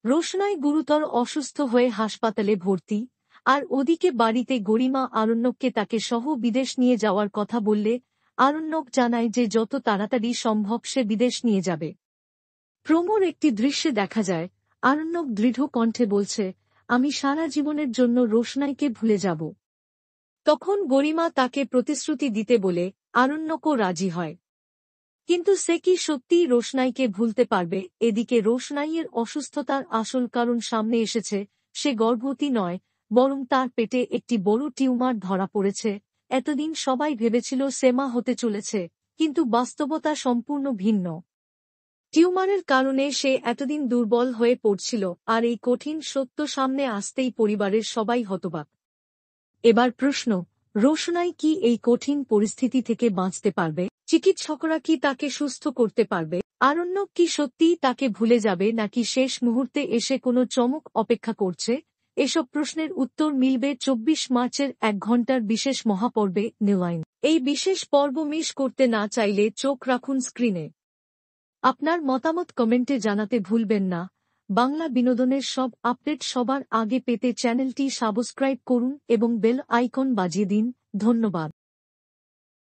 রোশনাই গুরুতর অসুস্থ হয়ে হাসপাতালে ভর্তি, আর ওদিকে বাড়িতে গরিমা আরণ্যককে তাকে সহ বিদেশ নিয়ে যাওয়ার কথা বললে আরণ্যক জানায় যে যত তাড়াতাড়ি সম্ভব সে বিদেশ নিয়ে যাবে। প্রমোর একটি দৃশ্যে দেখা যায় আরণ্যক দৃঢ় কণ্ঠে বলছে, আমি সারা জীবনের জন্য রোশনাইকে ভুলে যাব। তখন গরিমা তাকে প্রতিশ্রুতি দিতে বলে আরণ্যকও রাজি হয়। কিন্তু সে কি সত্যিই রোশনাইকে ভুলতে পারবে? এদিকে রোশনাইয়ের অসুস্থতার আসল কারণ সামনে এসেছে। সে গর্ভবতী নয়, বরং তার পেটে একটি বড় টিউমার ধরা পড়েছে। এতদিন সবাই ভেবেছিল সে মা হতে চলেছে, কিন্তু বাস্তবতা সম্পূর্ণ ভিন্ন। টিউমারের কারণে সে এতদিন দুর্বল হয়ে পড়ছিল, আর এই কঠিন সত্য সামনে আসতেই পরিবারের সবাই হতবাক। এবার প্রশ্ন, রোশনাই কি এই কঠিন পরিস্থিতি থেকে বাঁচতে পারবে? চিকিৎসকরা কি তাকে সুস্থ করতে পারবে? আরণ্যক কি সত্যিই তাকে ভুলে যাবে, নাকি শেষ মুহূর্তে এসে কোনো চমক অপেক্ষা করছে? এসব প্রশ্নের উত্তর মিলবে 24 মার্চের 1 ঘণ্টার বিশেষ মহাপর্বে নিউলাইন। এই বিশেষ পর্ব মিস করতে না চাইলে চোখ রাখুন স্ক্রিনে। আপনার মতামত কমেন্টে জানাতে ভুলবেন না। বাংলা বিনোদনের সব আপডেট সবার আগে পেতে চ্যানেলটি সাবস্ক্রাইব করুন এবং বেল আইকন বাজিয়ে দিন। ধন্যবাদ।